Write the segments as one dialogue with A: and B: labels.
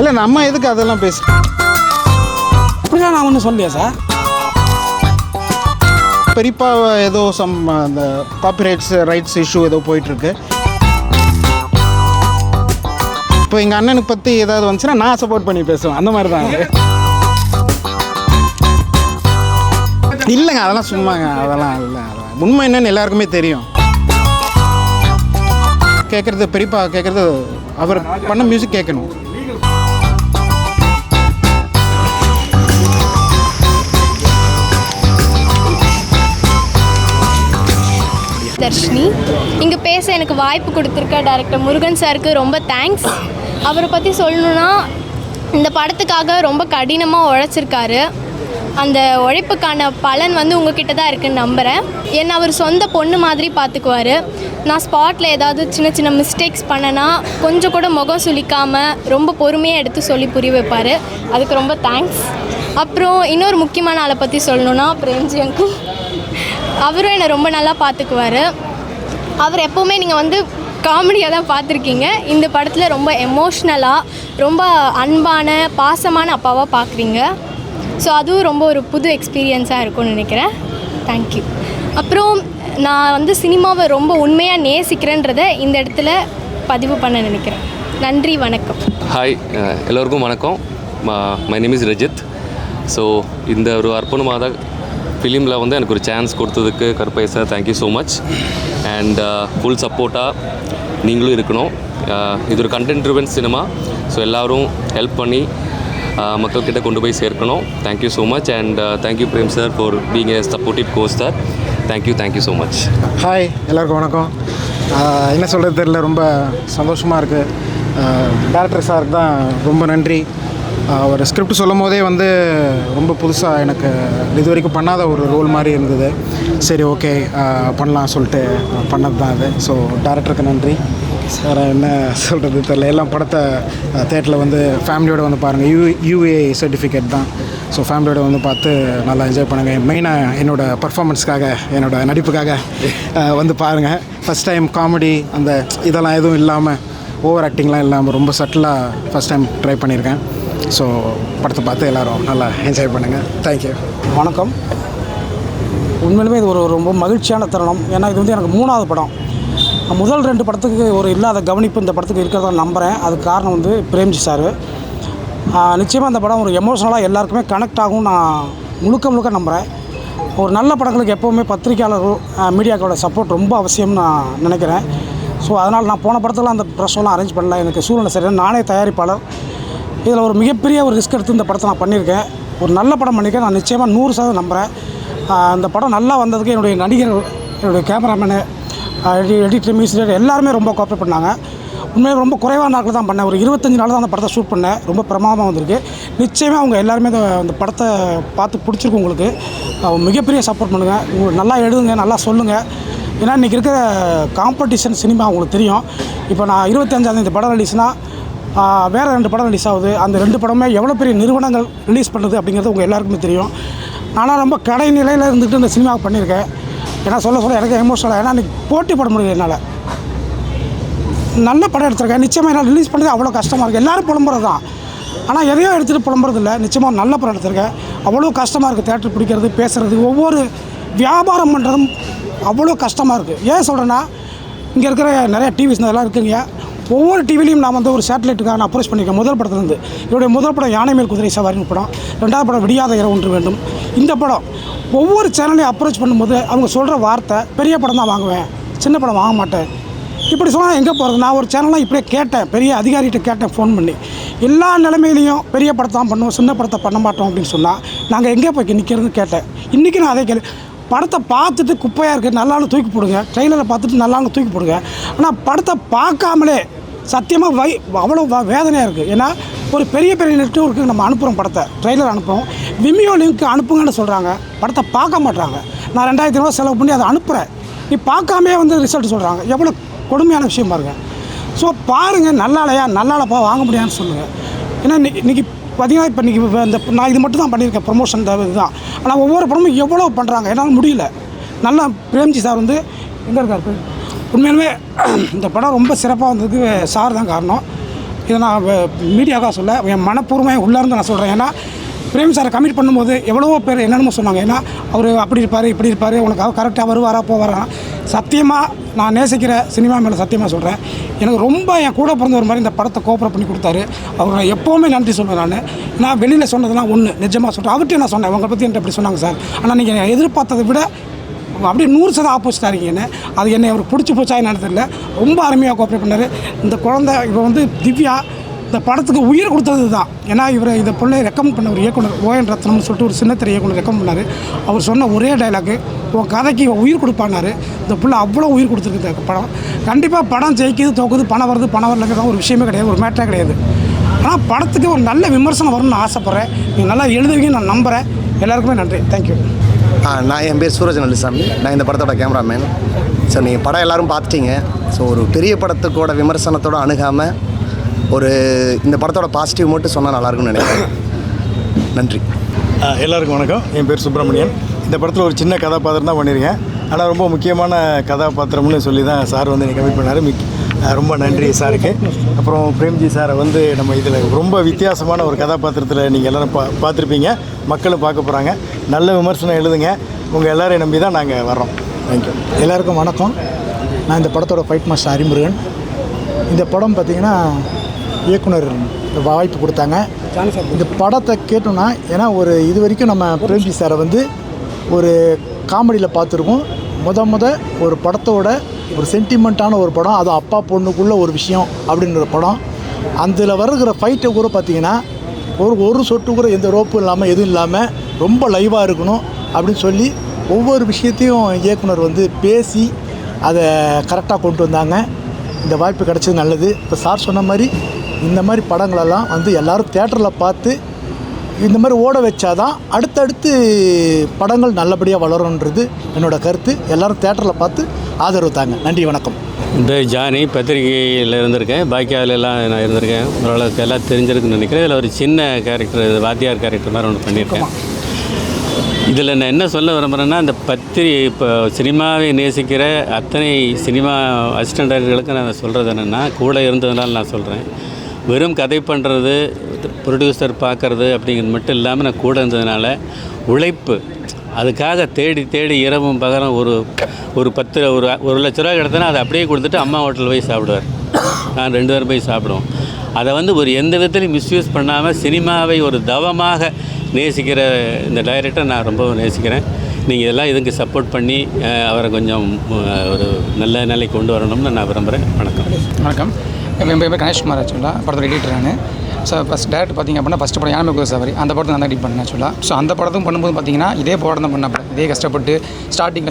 A: இல்லை நம்ம எதுக்கு அதெல்லாம்
B: அப்படிலாம் நான் ஒன்றும் சொல்லலையா சார்.
A: பெரியப்பா ஏதோ அந்த காப்பிரைட்ஸ் ரைட்ஸ் இஷ்யூ ஏதோ போயிட்டுருக்கு. இப்போ எங்கள் அண்ணனுக்கு பற்றி ஏதாவது வந்துச்சுன்னா நான் சப்போர்ட் பண்ணி பேசுவேன், அந்த மாதிரி தான். இல்லைங்க அதெல்லாம் சும்மாங்க, அதெல்லாம் இல்லை. உண்மை என்னன்னு எல்லாருக்குமே தெரியும். கேட்குறது பெரியப்பா கேட்குறது அவர் பண்ண மியூசிக் கேட்கணும்.
C: தர்ஷினி, இங்கே பேச எனக்கு வாய்ப்பு கொடுத்துருக்க டைரக்டர் முருகன் சாருக்கு ரொம்ப தேங்க்ஸ். அவரை பற்றி சொல்லணுன்னா இந்த படத்துக்காக ரொம்ப கடினமாக உழைச்சிருக்காரு. அந்த உழைப்புக்கான பலன் உங்ககிட்ட தான் இருக்குதுன்னு நம்புகிறேன். என்னை அவர் சொந்த பொண்ணு மாதிரி பார்த்துக்குவார். நான் ஸ்பாட்டில் ஏதாவது சின்ன சின்ன மிஸ்டேக்ஸ் பண்ணேன்னா கொஞ்சம் கூட முகம் சுளிக்காமல் ரொம்ப பொறுமையாக எடுத்து சொல்லி புரிய வைப்பார். அதுக்கு ரொம்ப தேங்க்ஸ். அப்புறம் இன்னொரு முக்கியமான ஆளை பற்றி சொல்லணுன்னா பிரேம்ஜி அங்கிள். அவரும் என்னை ரொம்ப நல்லா பார்த்துக்குவார். அவர் எப்போவுமே நீங்கள் காமெடியாக தான் பார்த்துருக்கீங்க. இந்த படத்தில் ரொம்ப எமோஷ்னலாக ரொம்ப அன்பான பாசமான அப்பாவாக பார்க்குறீங்க. ஸோ அதுவும் ரொம்ப ஒரு புது எக்ஸ்பீரியன்ஸாக இருக்கும்னு நினைக்கிறேன். தேங்க்யூ. அப்புறம் நான் சினிமாவை ரொம்ப உண்மையாக நேசிக்கிறேன்றதை இந்த இடத்துல பதிவு பண்ண நினைக்கிறேன். நன்றி, வணக்கம்.
D: ஹாய், எல்லோருக்கும் வணக்கம். My name is Rajith. So இந்த ஒரு அர்ப்பணமாக ஃபிலிமில் எனக்கு ஒரு சான்ஸ் கொடுத்ததுக்கு கருப்பை sir thank you so much. And full சப்போர்ட்டாக நீங்களும் இருக்கணும். இது ஒரு கண்டென்ட் ட்ரிவன் சினிமா. ஸோ எல்லோரும் ஹெல்ப் பண்ணி மக்கள்கிட்ட கொண்டு போய் சேர்க்கணும். Thank you so much. And thank you Prem sir for being a supportive costar. Thank you so much.
A: Hi, எல்லாருக்கும் வணக்கம். என்ன சொல்கிறது தெரியல, ரொம்ப சந்தோஷமாக இருக்குது. டேரக்டர் சாருக்கு தான் ரொம்ப நன்றி. ஒரு ஸ்கிரிப்ட் சொல்லும் போதே ரொம்ப புதுசாக எனக்கு இது வரைக்கும் பண்ணாத ஒரு ரோல் மாதிரி இருந்தது. சரி, ஓகே பண்ணலாம் சொல்லிட்டு பண்ணது தான் அது. ஸோ டேரக்டருக்கு நன்றி. வேறு என்ன சொல்கிறது தெரியல. எல்லாம் படத்தை தேட்டரில் ஃபேமிலியோடு பாருங்கள். யூஏ சர்டிஃபிகேட் தான். ஸோ ஃபேமிலியோடு பார்த்து நல்லா என்ஜாய் பண்ணுங்கள். மெயினாக என்னோடய பர்ஃபார்மன்ஸ்க்காக, என்னோடய நடிப்புக்காக பாருங்கள். ஃபஸ்ட் டைம் காமெடி அந்த இதெல்லாம் எதுவும் இல்லாமல், ஓவர் ஆக்டிங்லாம் இல்லாமல் ரொம்ப சட்டிலாக ஃபஸ்ட் டைம் ட்ரை பண்ணியிருக்கேன். ஸோ படத்தை பார்த்து எல்லோரும் நல்லா என்ஜாய் பண்ணுங்கள். தேங்க்யூ.
B: வணக்கம். உண்மையிலுமே இது ஒரு ரொம்ப மகிழ்ச்சியான தருணம். ஏன்னா இது எனக்கு 3வது படம். முதல் 2 படத்துக்கு ஒரு இல்லாத கவனிப்பு இந்த படத்துக்கு இருக்கிறதா நம்புகிறேன். அதுக்கு காரணம் பிரேம்ஜி சார். நிச்சயமாக இந்த படம் ஒரு எமோஷ்னலாக எல்லாருக்குமே கனெக்ட் ஆகும் நான் முழுக்க நம்புகிறேன். ஒரு நல்ல படங்களுக்கு எப்போவுமே பத்திரிக்கையாளர்கள் மீடியாக்களோட சப்போர்ட் ரொம்ப அவசியம்னு நான் நினைக்கிறேன். ஸோ அதனால் நான் போன படத்தில் அந்த ப்ரெஷ்ஷெல்லாம் அரேஞ்ச் பண்ணல. எனக்கு சூழ்நிலை சரியான. நானே தயாரிப்பாளர். இதில் ஒரு மிகப்பெரிய ஒரு ரிஸ்க் எடுத்து இந்த படத்தை நான் பண்ணியிருக்கேன். ஒரு நல்ல படம் பண்ணியிருக்கேன். நான் நிச்சயமாக 100% நம்புகிறேன். இந்த படம் நல்லா வந்ததுக்கு என்னுடைய நடிகர்கள், என்னுடைய கேமராமேனு, எடிட்டர், மியூசிக் எல்லாருமே ரொம்ப கோஆப்ரேட் பண்ணாங்க. உண்மையாக ரொம்ப குறைவான நாட்கள் தான் பண்ணேன். ஒரு 25 நாள் தான் அந்த படத்தை ஷூட் பண்ணேன். ரொம்ப பிரமாதமாக வந்திருக்கு. நிச்சயமாக அவங்க எல்லாருமே அந்த படத்தை பார்த்து பிடிச்சிருக்கு. உங்களுக்கு மிகப்பெரிய சப்போர்ட் பண்ணுங்கள். உங்களுக்கு நல்லா எழுதுங்க, நல்லா சொல்லுங்கள். ஏன்னா இன்றைக்கி இருக்கிற காம்படிஷன் சினிமா உங்களுக்கு தெரியும். இப்போ நான் 25ஆம் இந்த படம் ரிலீஸ்னால் வேறு 2 படம் ரிலீஸ் ஆகுது. அந்த 2 படமே எவ்வளோ பெரிய நிறுவனங்கள் ரிலீஸ் பண்ணுறது அப்படிங்கிறது உங்கள் எல்லாருக்குமே தெரியும். ஆனால் ரொம்ப கடை நிலையில் இருந்துட்டு இந்த சினிமாவை பண்ணியிருக்கேன். ஏன்னா சொல்ல எனக்கு எமோஷனலாக. ஏன்னா இன்றைக்கி போட்டி போட முடியல என்னால். நல்ல படம் எடுத்திருக்கேன். நிச்சயமாக என்னால் ரிலீஸ் பண்ணுறது அவ்வளோ கஷ்டமாக இருக்குது. எல்லோரும் புலம்புறது தான். ஆனால் எதையோ எடுத்துகிட்டு புலம்புறது இல்லை. நிச்சயமாக நல்ல படம் எடுத்திருக்கேன். அவ்வளோ கஷ்டமாக இருக்குது. தேட்டர் பிடிக்கிறது, பேசுகிறது, ஒவ்வொரு வியாபாரம் பண்ணுறதும் அவ்வளோ கஷ்டமாக இருக்குது. ஏன் சொல்கிறேன்னா, இங்கே இருக்கிற நிறைய டிவிஸ் இதெல்லாம் இருக்குங்க. ஒவ்வொரு டிவிலையும் நான் ஒரு சேட்டலைட்டுக்காக நான் அப்ரோச் பண்ணியிருக்கேன். முதல் படத்துலேருந்து என்னுடைய முதல் படம் யானை மேல் குதிரை சவாரின்னு படம். 2வது படம் விடியாத இரவு ஒன்று வேண்டும். இந்த படம் ஒவ்வொரு சேனலையும் அப்ரோச் பண்ணும்போது அவங்க சொல்கிற வார்த்தை, பெரிய படம் தான் வாங்குவேன், சின்ன படம் வாங்க மாட்டேன். இப்படி சொன்னால் எங்கே போகிறது? நான் ஒரு சேனல்லாம் இப்படியே கேட்டேன், பெரிய அதிகாரிகிட்ட கேட்டேன் ஃபோன் பண்ணி. எல்லா நிலைமையிலையும் பெரிய படத்தை தான் பண்ணுவோம், சின்ன படத்தை பண்ண மாட்டோம் அப்படின்னு சொன்னால் நாங்கள் எங்கே போய் நிற்கிறதுன்னு கேட்டேன். இன்றைக்கி நான் அதே கேள்வி. படத்தை பார்த்துட்டு குப்பையாக இருக்குது நல்லாலும் தூக்கி போடுங்க, ட்ரெய்லரை பார்த்துட்டு நல்லாலும் தூக்கி போடுங்க. ஆனால் படத்தை பார்க்காமலே சத்தியமாக அவ்வளோ வேதனையாக இருக்குது. ஏன்னா ஒரு பெரிய நெட்வொர்க்கு நம்ம அனுப்புகிறோம், படத்தை ட்ரெய்லர் அனுப்புகிறோம், விமியோ லிங்க் அனுப்புங்கன்னு சொல்கிறாங்க. படத்தை பார்க்க மாட்டுறாங்க. நான் 2500 ரூபா செலவு பண்ணி அதை அனுப்புகிறேன். நீ பார்க்காமே ரிசல்ட் சொல்கிறாங்க. எவ்வளோ கொடுமையான விஷயம் பாருங்கள். ஸோ பாருங்கள், நல்லாலப்பா வாங்க முடியாதுன்னு சொல்லுங்கள். ஏன்னா இன்றைக்கி பார்த்தீங்கன்னா இப்போ இன்றைக்கி இந்த நான் இது மட்டும் தான் பண்ணியிருக்கேன், ப்ரொமோஷன் இதுதான். ஆனால் ஒவ்வொரு படமும் எவ்வளோ பண்ணுறாங்க, என்னால் முடியல. நல்லா பிரேம்ஜி சார் எங்கே இருக்கார்? உண்மையிலுமே இந்த படம் ரொம்ப சிறப்பாக வந்ததுக்கு சார் தான் காரணம். இதை நான் மீடியாவாக சொல்ல என் மனப்பூர்வமாக உள்ளேருந்து நான் சொல்கிறேன். ஏன்னா பிரேம் சாரை கமிட் பண்ணும்போது எவ்வளவோ பேர் என்னென்னமோ சொன்னாங்க. ஏன்னா அவர் அப்படி இருப்பார் இப்படி இருப்பார், உனக்கு கரெக்டாக வருவாரா போவாரா. சத்தியமாக நான் நேசிக்கிற சினிமா மேலே சத்தியமாக சொல்கிறேன், எனக்கு ரொம்ப என் கூட பிறந்த ஒரு மாதிரி இந்த படத்தை கோஆப்ரேட் பண்ணி கொடுத்தாரு. அவர் நான் எப்போவுமே நன்றி சொல்லுவேன். நான் வெளியில் சொன்னதெல்லாம் ஒன்று நிஜமாக சொல்கிறேன். அவர்கிட்ட நான் சொன்னேன், உங்களை பற்றி என்கிட்ட இப்படி சொன்னாங்க சார், ஆனால் நீங்கள் எதிர்பார்த்ததை விட அப்படியே 100% ஆப்போசிட்டாக இருக்கீங்கன்னு. அது என்னை அவர் பிடிச்சி போச்சா என்னன்னு தெரியல. ரொம்ப அருமையாக கோஆப்ரேட் பண்ணார். இந்த குழந்தை இப்போ வந்து திவ்யா இந்த படத்துக்கு உயிர் கொடுத்தது தான். ஏன்னா இந்த பிள்ளையை ரெக்கமெண்ட் பண்ண ஒரு இயக்குனர் ஓஎன் ரத்னம்னு சொல்லிட்டு ஒரு சின்னத்திரை இயக்குனர் ரெக்கமெண்ட் பண்ணார். அவர் சொன்ன ஒரே டைலாக்கு, உன் கதைக்கு உயிர் கொடுப்பானார். இந்த பிள்ளை அவ்வளோ உயிர் கொடுத்துருக்கு படம். கண்டிப்பாக படம் ஜெயிக்குது தோக்குது, பணம் வருது பணம் வரலங்கிறது ஒரு விஷயமே கிடையாது, ஒரு மேட்டரே கிடையாது. ஆனால் படத்துக்கு ஒரு நல்ல விமர்சனம் வரும்னு நான் ஆசைப்பட்றேன். நீங்கள் நல்லா எழுதுவீங்கன்னு நான் நம்புகிறேன். எல்லாருக்குமே நன்றி, தேங்க்யூ.
E: நான் என் பேர் சூரஜ் நல்லசாமி, நான் இந்த படத்தோட கேமராமேன். ஸோ நீங்கள் படம் எல்லோரும் பார்த்துட்டீங்க. ஸோ ஒரு பெரிய படத்துக்கூட விமர்சனத்தோடு அணுகாமல் இந்த படத்தோட பாசிட்டிவ் மட்டும் சொன்னால் நல்லாயிருக்கும்னு நினைக்கிறேன். நன்றி.
F: எல்லாருக்கும் வணக்கம். என் பேர் சுப்பிரமணியன். இந்த படத்தில் ஒரு சின்ன கதாபாத்திரம் தான் பண்ணியிருக்கேன். ஆனால் ரொம்ப முக்கியமான கதாபாத்திரம்னு சொல்லி தான் சார் வந்து எனக்கு கமிட் பண்ணார். ரொம்ப நன்றி சாருக்கு. அப்புறம் பிரேம்ஜி சாரை வந்து நம்ம இதில் ரொம்ப வித்தியாசமான ஒரு கதாபாத்திரத்தில் நீங்கள் எல்லோரும் பார்த்துருப்பீங்க, மக்களும் பார்க்க போகிறாங்க. நல்ல விமர்சனம் எழுதுங்க, உங்கள் எல்லோரையும் நம்பி தான் நாங்கள் வர்றோம். தேங்க்யூ.
G: எல்லாருக்கும் வணக்கம். நான் இந்த படத்தோட ஃபைட் மாஸ்டர் அறிமுருகன். இந்த படம் பார்த்திங்கன்னா இயக்குனர் வாய்ப்பு கொடுத்தாங்க. இந்த படத்தை கேட்டோன்னா, ஏன்னா இது வரைக்கும் நம்ம பிரேம்ஜி சாரை வந்து ஒரு காமெடியில் பார்த்துருக்கோம். ஒரு படத்தோட ஒரு சென்டிமெண்ட்டான ஒரு படம், அது அப்பா பொண்ணுக்குள்ளே ஒரு விஷயம் அப்படின்ற படம். அதில் வருகிற ஃபைட்டை கூட பார்த்திங்கன்னா ஒரு சொட்டு கூட எந்த ரோப்பும் இல்லாமல் எதுவும் இல்லாமல் ரொம்ப லைவாக இருக்கணும் அப்படின்னு சொல்லி ஒவ்வொரு விஷயத்தையும் இயக்குனர் வந்து பேசி அதை கரெக்டாக கொண்டு வந்தாங்க. இந்த வாய்ப்பு கிடச்சது நல்லது. இப்போ சார் சொன்ன மாதிரி இந்த மாதிரி படங்களெல்லாம் வந்து எல்லோரும் தேட்டரில் பார்த்து இந்த மாதிரி ஓட வச்சாதான் அடுத்தடுத்து படங்கள் நல்லபடியாக வளரும்ன்றது என்னோடய கருத்து. எல்லோரும் தேட்டரில் பார்த்து ஆதரவு தாங்க. நன்றி, வணக்கம்.
H: இந்த ஜானி பத்திரிகையில் இருந்திருக்கேன், பாக்கியாவிலலாம் நான் இருந்திருக்கேன். ஓரளவுக்கு எல்லாம் தெரிஞ்சிருக்குன்னு நினைக்கிறேன். இதில் ஒரு சின்ன கேரக்டர், வாத்தியார் கேரக்டர் மாதிரி ஒன்று பண்ணியிருக்கேன். இதில் நான் என்ன சொல்ல விரும்புகிறேன்னா, இந்த இப்போ சினிமாவை நேசிக்கிற அத்தனை சினிமா அசிஸ்டன்ட் டைரக்டர்களுக்கு நான் சொல்கிறது என்னென்னா, கூட இருந்ததுனால நான் சொல்கிறேன், வெறும் கதை பண்ணுறது, ப்ரொடியூசர் பார்க்குறது அப்படிங்கிறது மட்டும் இல்லாமல் நான் கூட இருந்ததுனால உழைப்பு, அதுக்காக தேடி தேடி இரவும் பகலும் ஒரு 1,00,000 கிடத்தனா அதை அப்படியே கொடுத்துட்டு அம்மா ஹோட்டலில் போய் சாப்பிடுவார். நான் 2 பேரும் போய் சாப்பிடுவோம். அதை வந்து எந்த விதத்துலையும் மிஸ்யூஸ் பண்ணாமல் சினிமாவை ஒரு தவமாக நேசிக்கிற இந்த டைரக்டரை நான் ரொம்ப நேசிக்கிறேன். நீங்கள் எல்லாம் இதுக்கு சப்போர்ட் பண்ணி அவரை கொஞ்சம் ஒரு நல்ல நிலைக்கு கொண்டு வரணும்னு நான் விரும்புகிறேன்.
I: வணக்கம். என் பேர் கணேஷ்குமார். ஆக்சுவலாக படத்தோட எடிட்டர் நான். ஸோ ஃபஸ்ட் டேரக்ட் பார்த்திங்க அப்படின்னா ஃபஸ்ட்டு படம் யானை சவாரி, அந்த படத்தை நான் தான் எடிட் பண்ணேன் ஆக்சுவலாக. ஸோ அந்த படத்தும் பண்ணும்போது பார்த்திங்கன்னா இதே படம் தான் பண்ணாப்புல, இதே கஷ்டப்பட்டு ஸ்டார்டிங்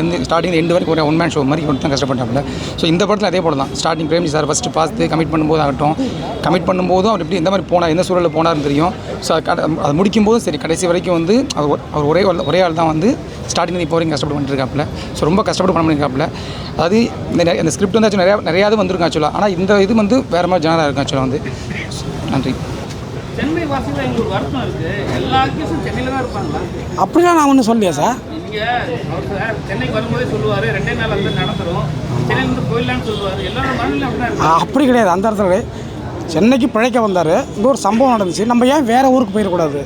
I: எண்டு வரைக்கும் ஒரு 1 மேன் ஷோ மாதிரி கொண்டு தான் கஷ்டப்பட்டாப்புல. ஸோ இந்த படத்தில் அதே படம் தான். ஸ்டார்டிங் பிரேம்ஜி சார் ஃபஸ்ட்டு பார்த்து கமிட் பண்ணும்போது ஆகட்டும், கமிட் பண்ணும்போதும் அவர் எப்படி எந்த மாதிரி போனார், எந்த சூழலில் போனார்னு தெரியும். ஸோ அது முடிக்கும்போதும் சரி, கடைசி வரைக்கும் வந்து அவர் ஒரே ஆள் தான் வந்து ஸ்டார்டிங் இப்போ வரைக்கும் கஷ்டப்பட்டு பண்ணிட்டுருக்காப்புல. ஸோ ரொம்ப கஷ்டப்பட்டு பண்ண பண்ணியிருக்காப்புல. அதாவது இந்த ஸ்கிரிப்ட் வந்து ஆக்சுவலாக நிறையாவது வந்திருக்கும் ஆக்சுவலாக. ஆனால் இந்த இது வந்து வேறு மாதிரி ஜனராக இருக்கும் ஆக்சுவலாக வந்து. நன்றி.
J: சென்னை வாசியில் எங்களுக்கு ஒரு வருத்தம் இருக்குது, எல்லா கேஸும் சென்னையில் தான் இருப்பாங்களா?
B: அப்படிலாம் நான் ஒன்றும் சொல்லலையா சார்?
J: நீங்கள் சென்னைக்கு வரும்போதே சொல்லுவார் 2 நாள் வந்து நடந்துடும், சென்னையிலேருந்து போயிடலான்னு சொல்லுவார். எல்லாரும் மனநிலையும் அப்படி தான் இருக்கு.
B: அப்படி கிடையாது. அந்த இடத்துல சென்னைக்கு பிழைக்க வந்தார். இங்கே ஒரு சம்பவம் நடந்துச்சு, நம்ம ஏன் வேறு ஊருக்கு போயிடக்கூடாது?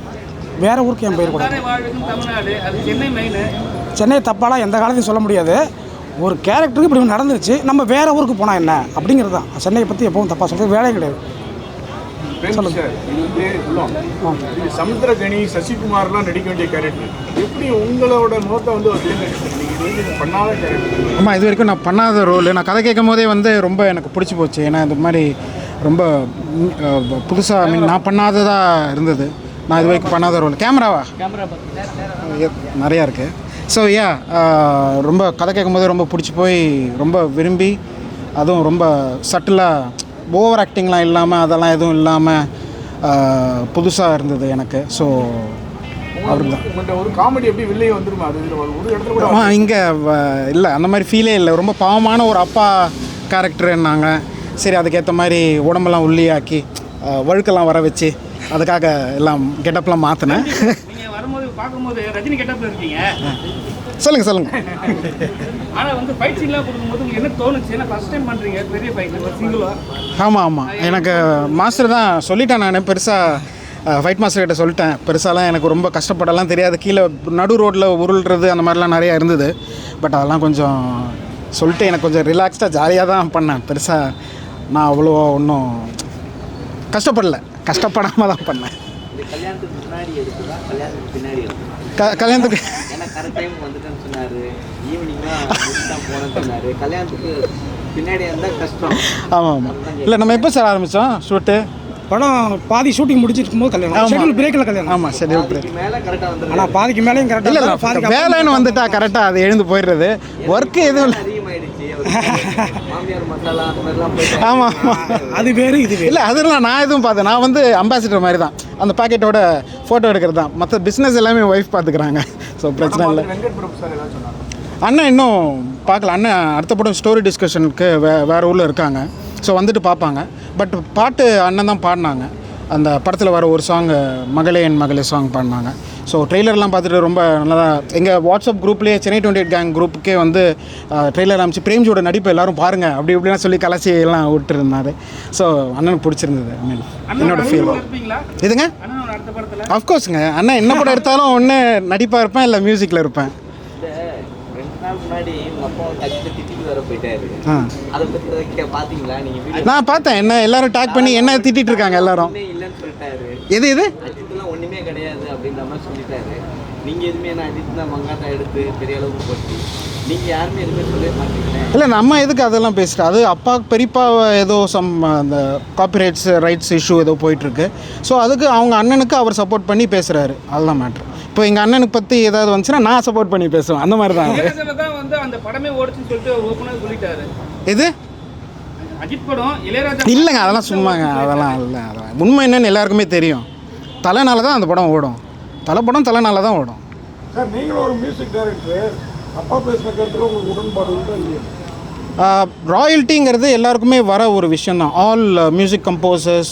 B: வேறு ஊருக்கு ஏன் போயிடக்கூடாது?
J: தமிழ்நாடு அது சென்னை மெயின்.
B: சென்னை தப்பாலாம் எந்த காலத்தையும் சொல்ல முடியாது. ஒரு கேரக்டருக்கு இப்படி நடந்துருச்சு, நம்ம வேறு ஊருக்கு போனால் என்ன அப்படிங்கிறது தான். சென்னையை பற்றி எப்பவும் தப்பாக சொல்கிறது வேலையே கிடையாது.
F: சமுத்திரகனி, சசிகுமார்லாம் நடிக்க வேண்டிய கேரக்டர், எப்படி உங்களோட முகத்தை வந்து பண்ணாத கேரக்டர்?
A: ஆமாம், இது வரைக்கும் நான் பண்ணாத ரோல். நான் கதை கேட்கும் போதே வந்து ரொம்ப எனக்கு பிடிச்சி போச்சு. ஏன்னா இந்த மாதிரி ரொம்ப புதுசாக நான் பண்ணாததாக இருந்தது. நான் இது வரைக்கும் பண்ணாத ரோல். கேமரா நிறையா இருக்குது. ஸோ ரொம்ப கதை கேட்கும் போதே ரொம்ப பிடிச்சி போய் ரொம்ப விரும்பி, அதுவும் ரொம்ப சட்டிலாக ஓவர் ஆக்டிங்லாம் இல்லாமல் அதெல்லாம் எதுவும் இல்லாமல் புதுசாக இருந்தது எனக்கு. ஸோ அவருக்கு தான்
F: ஒரு காமெடி எப்படி வெளியே வந்துருமா? அது ஒரு இடத்துல கூட
A: இங்கே இல்லை, அந்த மாதிரி ஃபீலே இல்லை. ரொம்ப பாவமான ஒரு அப்பா கேரக்டர்னாங்க. சரி, அதுக்கேற்ற மாதிரி உடம்பெல்லாம் உள்ளியாக்கி வழுக்கெல்லாம் வர வச்சு அதுக்காக எல்லாம் கெட்டப்லாம் மாற்றினேன்.
J: நீங்கள் வரும்போது பார்க்கும்போது ரஜினி கெட்டப்பில் இருக்கீங்க.
A: சொல்லுங்கள்.
J: ஆனால் வந்து ஃபைட் சீன்லாம் கொடுக்கும்போது பண்ணும்போது உங்களுக்கு என்ன தோணுச்சு? ஏன்னா ஃபர்ஸ்ட் டைம் பண்ணுறீங்க பெரிய ஃபைட் ஒரு சிங்கிளாக.
A: ஆமாம் எனக்கு மாஸ்டர் தான் சொல்லிட்டேன். நான் பெருசாக ஃபைட் மாஸ்டர் கிட்ட சொல்லிட்டேன். பெருசாலாம் எனக்கு ரொம்ப கஷ்டப்படலாம் தெரியாது. கீழே நடு ரோட்டில் உருள்றது அந்த மாதிரிலாம் நிறையா இருந்தது. பட் அதெல்லாம் கொஞ்சம் சொல்லிட்டு எனக்கு கொஞ்சம் ரிலாக்ஸ்டாக ஜாலியாக தான் பண்ணேன். பெருசாக நான் அவ்வளோ ஒன்றும் கஷ்டப்படல, கஷ்டப்படாமல் தான் பண்ணேன்.
K: கல்யாணத்துக்கு முன்னாடி எடுக்குதா கல்யாணத்துக்கு பின்னாடி எடுக்குதா?
A: கல்யாணத்துக்கு
K: ஏன்னா கரெக்ட் டைம் வந்துட்டேன்னு சொன்னார், ஈவினிங்காக தான் போனேன்னு சொன்னார். கல்யாணத்துக்கு பின்னாடி இருந்தால் கஷ்டம்.
A: ஆமாம் ஆமாம். இல்லை நம்ம எப்போ சார் ஆரம்பித்தோம் ஷூட்டு?
B: படம் பாதி ஷூட்டிங் முடிச்சிட்டு இருக்கும்போது கல்யாணம், ஷெட்யூல் பிரேக்கில் கல்யாணம்.
A: ஆமாம் ஷெட்யூல் பிரேக்.
K: மேலே கரெக்டாக வந்துருக்கு.
B: ஆனால் பாதிக்கு மேலேயும்
A: இல்லை
B: கரெக்டாக
A: இல்லை வேலைன்னு வந்துட்டா கரெக்டாக அது எழுந்து போயிடுறது. ஒர்க்கு எதுவும் இல்லை.
K: அதிகமாகிடுச்சு. மாமியார் மசாலா அந்த மாதிரிலாம் போயிட்டு.
A: ஆமாம்
B: அது வேறு இது வேறு.
A: இல்லை அதெல்லாம் நான் எதுவும் பார்த்தேன். நான் வந்து அம்பாசிடர் மாதிரி தான், அந்த பாக்கெட்டோட ஃபோட்டோ எடுக்கிறது தான். மற்ற பிஸ்னஸ் எல்லாமே ஒய்ஃப் பார்த்துக்கிறாங்க. ஸோ பிரச்சனை இல்லை. அண்ணன் இன்னும் பார்க்கல. அண்ணன் அடுத்த படம் ஸ்டோரி டிஸ்கஷனுக்கு வேறு ஊரில் இருக்காங்க. ஸோ வந்துட்டு பார்ப்பாங்க. பட் பாட்டு அண்ணன் தான் பாடினாங்க. அந்த படத்தில் வர ஒரு சாங் மகளே என் மகளே சாங் பாடினாங்க. ஸோ ட்ரெய்லர்லாம் பார்த்துட்டு ரொம்ப நல்லா. எங்கள் வாட்ஸ்அப் குரூப்லேயே சென்னை 28 கேங் குரூப்புக்கே வந்து ட்ரெய்லர் அமைச்சு பிரேம்ஜியோட நடிப்பை எல்லோரும் பாருங்கள் அப்படி இப்படிலாம் சொல்லி கலாச்சி எல்லாம் விட்டுருந்தாரு. ஸோ அண்ணனுக்கு பிடிச்சிருந்தது. ஐ மீன் என்னோட ஃபீல். இதுங்க அஃப்கோர்ஸுங்க அண்ணன் என்ன படம் எடுத்தாலும் ஒன்று நடிப்பாக இருப்பேன், இல்லை மியூசிக்கில் இருப்பேன்.
K: முன்னாடி உங்கள் அப்பா திட்டிட்டு வர போயிட்டாரு. அதை பற்றி பார்த்தீங்களா நீங்கள்?
A: நான் பார்த்தேன். என்ன எல்லாரும் டேக் பண்ணி என்ன திட்டிட்டு இருக்காங்க எல்லாரும்.
K: இல்லைன்னு சொல்லிட்டாரு.
A: எது
K: அஜித்லாம் ஒன்றுமே கிடையாது அப்படின்ற மாதிரி சொல்லிட்டாரு. நீங்கள் எதுவுமே நான் அஜித் தான் மங்காத்தா எடுத்து பெரிய அளவுக்கு போட்டு நீங்கள் யாருமே எதுவுமே சொல்லவே மாட்டீங்களே.
A: இல்லை நம்ம எதுக்கு அதெல்லாம் பேசிட்டு, அது அப்பா பெரியப்பா ஏதோ அந்த காப்பிரைட்ஸ் ரைட்ஸ் இஷ்யூ ஏதோ போயிட்டுருக்கு. ஸோ அதுக்கு அவங்க அண்ணனுக்கு அவர் சப்போர்ட் பண்ணி பேசுகிறாரு. அதுதான் மேட்ரு. இப்போ எங்கள் அண்ணனுக்கு பற்றி ஏதாவது வந்துச்சுன்னா நான் சப்போர்ட் பண்ணி பேசுவேன். அந்த மாதிரி தான்
J: வந்து அந்த படமே ஓடுச்சுன்னு சொல்லிட்டு ஓப்பனாக சொல்லிட்டாரு.
A: இது
J: அஜித் படம் இளையராஜா
A: இல்லைங்க, அதெல்லாம் சும்மாங்க. அதெல்லாம் இல்லை, அதெல்லாம் உண்மை என்னன்னு எல்லாருக்குமே தெரியும். தலைனால தான் அந்த படம் ஓடும். படம் தலைனால தான் ஓடும்.
F: சார் நீங்களும் ஒரு மியூசிக் டைரக்டர், அப்பா பேசின கருத்தில் உங்களுக்கு உடன்பாடு இல்லையா?
A: ராயல்ட்டிங்கிறது எல்லாருக்குமே வர ஒரு விஷயந்தான். ஆல் மியூசிக் கம்போசர்ஸ்,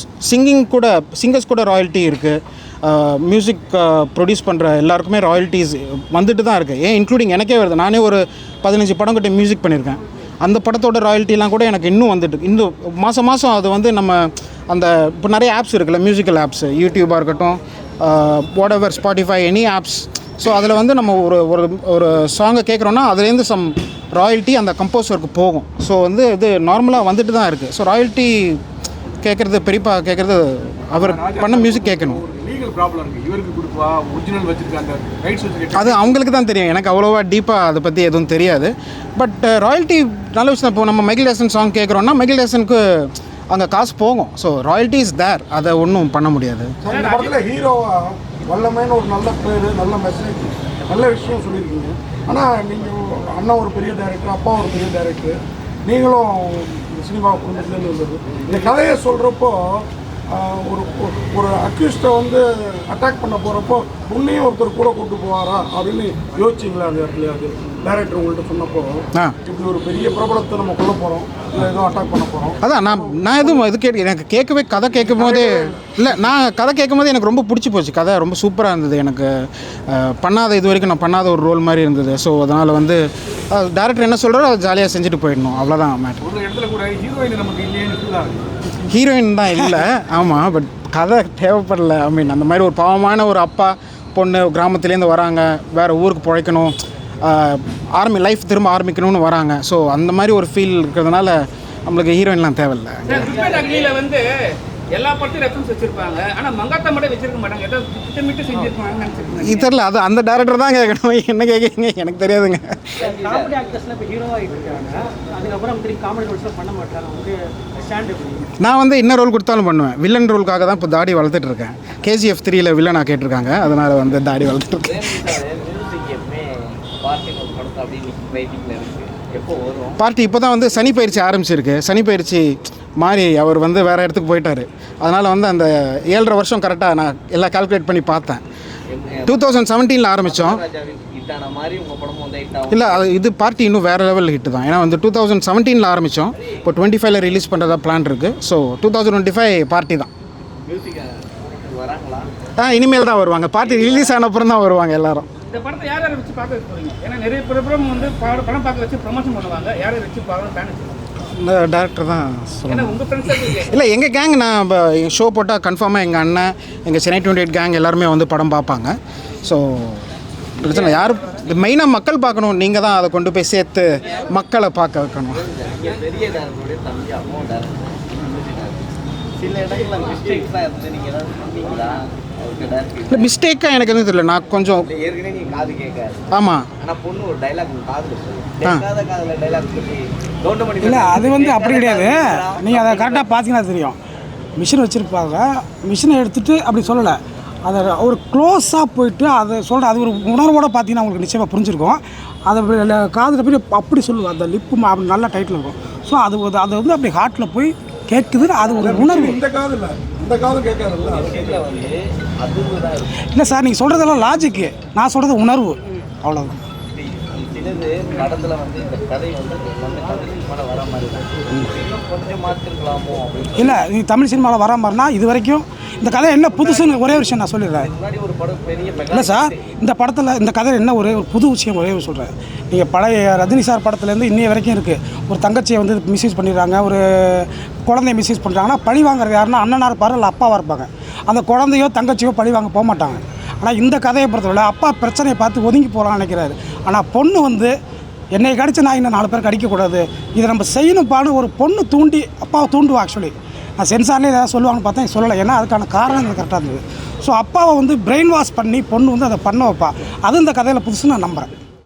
A: சிங்கர்ஸ் கூட ராயல்ட்டி இருக்குது. மியூசிக் ப்ரொடியூஸ் பண்ணுற எல்லாருக்குமே ராயல்ட்டிஸ் வந்துட்டு தான் இருக்குது. ஏன் இன்க்ளூடிங் எனக்கே வருது. நானே ஒரு 15 படம் கிட்ட மியூசிக் பண்ணியிருக்கேன். அந்த படத்தோட ராயல்ட்டிலாம் கூட எனக்கு இன்னும் வந்துட்டு இன்னும் மாதம் அது வந்து நம்ம அந்த இப்போ நிறைய ஆப்ஸ் இருக்குல்ல, மியூசிக்கல் ஆப்ஸ், யூடியூபாக இருக்கட்டும், whatever, Spotify, any apps. So அதில் வந்து நம்ம ஒரு சாங்கை கேட்குறோன்னா அதுலேருந்து சம் ராயல்ட்டி அந்த கம்போசருக்கு போகும். ஸோ வந்து இது நார்மலாக வந்துட்டு தான் இருக்குது. ஸோ ராயல்ட்டி கேட்குறது, பெரியப்பா கேட்குறது, அவர் பண்ண மியூசிக் கேட்கணும். அது அவங்களுக்கு தான் தெரியும். எனக்கு அவ்வளோவா டீப்பாக அதை பற்றி எதுவும் தெரியாது. பட் ராயல்ட்டி நல்ல விஷயம். இப்போ நம்ம மைக்கேல் ஜாக்சன் சாங் கேட்குறோன்னா மைக்கேல் ஜாக்சனுக்கு அங்கே காசு போகும். So royalty is there. அதை ஒன்றும் பண்ண முடியாது.
F: இந்த படத்தில் ஹீரோவா வல்லமைன்னு ஒரு நல்ல பேர், நல்ல மெசேஜ், நல்ல விஷயம் சொல்லியிருக்கீங்க. ஆனால் நீங்கள் அண்ணா ஒரு பெரிய டைரக்டர், அப்பா ஒரு பெரிய டைரக்டர், நீங்களும் சினிமா குடும்பத்துலேருந்து வந்தது. இந்த கதையை சொல்கிறப்போ ஒரு அக்யூஸ்டை வந்து அட்டாக் பண்ண போகிறப்போ உன்னையும் ஒருத்தர் கூட கூப்பிட்டு போவாரா அப்படின்னு யோசிச்சிங்களா? அந்த இடத்துல அது டைரக்டர் உங்கள்கிட்ட சொன்னப்போ இப்படி ஒரு பெரிய பிரபலத்தை நம்ம கொல்ல போகிறோம், இல்லை எதுவும் அட்டாக் பண்ண போகிறோம்.
A: அதான் நான் எதுவும் இது எனக்கு கேட்கவே கதை கேட்கும் போதே இல்லை, நான் கதை கேட்கும் போது எனக்கு ரொம்ப பிடிச்சி போச்சு. கதை ரொம்ப சூப்பராக இருந்தது. எனக்கு இது வரைக்கும் நான் பண்ணாத ஒரு ரோல் மாதிரி இருந்தது. ஸோ அதனால் வந்து டேரக்டர் என்ன சொல்கிறாரோ அதை ஜாலியாக செஞ்சுட்டு போயிடணும், அவ்வளோதான் மேட்ரு.
F: ஒரு இடத்துல கூட ஹீரோயின் நமக்கு இல்லைன்னு
A: ஹீரோயின் தான் இல்லை, ஆமாம். பட் கதை தேவைப்படலை. ஐ மீன் அந்த மாதிரி ஒரு பாவமான ஒரு அப்பா பொண்ணு கிராமத்துலேருந்து வராங்க, வேறு ஊருக்கு பிழைக்கணும், லைஃப் திரும்ப ஆரம்பிக்கணும்னு வராங்க. ஸோ அந்த மாதிரி ஒரு ஃபீல் இருக்கிறதுனால நம்மளுக்கு ஹீரோயின்லாம் தேவையில்லை.
J: வந்து எல்லா படத்தையும் ரெஃபரன்ஸ் வச்சிருப்பாங்க, ஆனால் மங்காத்தா மட்டும் வச்சிருக்க மாட்டாங்க. ஏதோ திட்டமிட்டு செஞ்சிருப்பாங்கன்னு நினச்சிருக்கேன்.
A: இது தெரியல, அது அந்த டேரக்டர் தான் கேட்கணும். என்ன கேட்குறீங்க எனக்கு தெரியாதுங்க.
K: காமெடி ஆக்டர்ஸ்லாம் இப்போ ஹீரோவாக இருக்காங்க, அதுக்கப்புறம் திரும்பி காமெடி ரோல்ஸ்லாம் பண்ண மாட்டாங்க. வந்து ஸ்டாண்ட்
A: நான் வந்து என்ன ரோல் கொடுத்தாலும் பண்ணுவேன். வில்லன் ரோலுக்காக தான் இப்போ தாடி வளர்த்துட்டு இருக்கேன். KGF 3 வில்லனாக கேட்டிருக்காங்க, அதனால் வந்து தாடி வளர்த்துட்டு இருக்கேன். பார்ட்டி இப்போ தான் வந்து சனி பயிற்சி ஆரம்பிச்சிருக்கு. சனி பயிற்சி மாறி அவர் வந்து வேறு இடத்துக்கு போயிட்டார். அதனால் வந்து அந்த 7.5 வருஷம் கரெக்டாக நான் எல்லாம் கால்குலேட் பண்ணி பார்த்தேன். 2017 ஆரம்பித்தோம். இல்லை இது பார்ட்டி இன்னும் வேறு லெவல் ஹிட்டு தான். ஏன்னா வந்து 2017 ஆரம்பித்தோம். இப்போ 25 ரிலீஸ் பண்ணுறதா பிளான் இருக்குது. ஸோ 2025 பார்ட்டி தான். இனிமேல் தான் வருவாங்க. பார்ட்டி ரிலீஸ் ஆன அப்புறம் தான் வருவாங்க எல்லோரும்.
J: இந்த படத்தை யார் யாரை வச்சு பார்க்க வச்சு போகிறீங்க? ஏன்னா நிறைய பிரபலம் வந்து படம் பார்க்க வச்சு ப்ரொமோஷன் பண்ணுவாங்க. யாரை வச்சு பார்க்க பிளான் வச்சுருக்காங்க?
A: இந்த டேரக்டர் தான்
J: ஏன்னா
A: சொல்லணும்.
J: உங்கள் ஃப்ரெண்ட்ஸ்
A: இல்லை எங்கள் கேங் நான் ஷோ போட்டால் கன்ஃபார்மாக எங்கள் அண்ணன் எங்கள் சென்னை 28 கேங் எல்லாருமே வந்து படம் பார்ப்பாங்க. ஸோ பிரச்சனை யார் மெயினாக மக்கள் பார்க்கணும். நீங்கள் தான் அதை கொண்டு போய் சேர்த்து மக்களை பார்க்க வைக்கணும்.
K: இங்கே பெரிய டேரக்டருடைய தம்பி அம்மாவும் டேரக்டர் சில இடங்களில் மிஸ்டேக்ஸ்லாம் இருந்து நீங்கள் ஏதாவது சொன்னீங்களா அவருக்கு டேரக்டர்?
A: இல்லை மிஸ்டேக்காக எனக்கு எதுவும் தெரியல. நான் கொஞ்சம்
K: ஏற்கனவே நீங்கள் காது கேட்காது.
A: ஆமாம்
K: ஆனால் பொண்ணு ஒரு டைலாக் காதில் சொல்லி கேட்காத காதில் டைலாக் சொல்லி கவுண்டமணி
B: இல்லை அது வந்து அப்படி கிடையாது. நீங்கள் அதை கரெக்டாக பார்த்தீங்கன்னா தெரியும். மிஷின் வச்சுருப்பாங்க, மிஷினை எடுத்துகிட்டு அப்படி சொல்லலை, அதை ஒரு க்ளோஸாக போயிட்டு அதை சொல்கிற அது ஒரு உணர்வோடு பார்த்தீங்கன்னா உங்களுக்கு நிச்சயமாக புரிஞ்சிருக்கும். அதை காதில் போய் அப்படி சொல்லுவோம், அந்த லிப்பு அப்படி நல்ல டைட்டில் இருக்கும். ஸோ அது அது வந்து அப்படி ஹார்ட்டில் போய் கேட்குது. அது ஒரு உணர்வு.
F: இந்த காதும் கேட்காதுல்ல.
K: வந்து அதுவும் தான் இருக்கும்.
B: இல்லை சார் நீங்கள் சொல்கிறதெல்லாம் லாஜிக்கு, நான் சொல்கிறது உணர்வு, அவ்வளோதான்.
K: சிலது படத்தில் வந்து இந்த கதை வந்து நம்ம தமிழ் சினிமாவில் வர மாதிரி இன்னும் கொஞ்சம் மாற்றிருக்கலாமோ அப்படின்னு.
B: இல்லை நீ தமிழ் சினிமாவில் வர மாதிரினா இது வரைக்கும் இந்த கதை என்ன புதுசுன்னு ஒரே விஷயம் நான் சொல்லிடுறேன்.
K: முன்னாடி ஒரு படம் பெரிய
B: இல்லை சார் இந்த படத்தில் இந்த கதை என்ன ஒரு புது விஷயம் ஒரே ஒரு சொல்கிறேன். நீங்கள் பழைய ரஜினி சார் படத்துலேருந்து இன்னைய வரைக்கும் இருக்குது. ஒரு தங்கச்சியை வந்து மிஸ்யூஸ் பண்ணிடுறாங்க, ஒரு குழந்தைய மிஸ்யூஸ் பண்ணுறாங்கன்னா பழி வாங்குறது யாருன்னா அண்ணனாக இருப்பார் இல்லை அப்பாவாக இருப்பாங்க. அந்த குழந்தையோ தங்கச்சியோ பழி வாங்க போக மாட்டாங்க. ஆனால் இந்த கதையை பொறுத்தவரை அப்பா பிரச்சனையை பார்த்து ஒதுங்கி போகலான்னு நினைக்கிறாரு. ஆனால் பொண்ணு வந்து என்னை கடிச்சு நான் இன்னும் 4 பேர் கடிக்கக்கூடாது, இதை நம்ம செய்யணும் பாடு ஒரு பொண்ணு தூண்டி அப்பாவை தூண்டுவா. ஆக்சுவலி நான் சென்சார்லேயே ஏதாவது சொல்லுவாங்கன்னு பார்த்தா சொல்லலை, ஏன்னா அதுக்கான காரணம் கரெக்டாக இருந்தது. ஸோ அப்பாவை வந்து பிரெயின் வாஷ் பண்ணி பொண்ணு வந்து அதை பண்ண வைப்பா. அது இந்த கதையில் புதுசு நான் நம்புகிறேன்.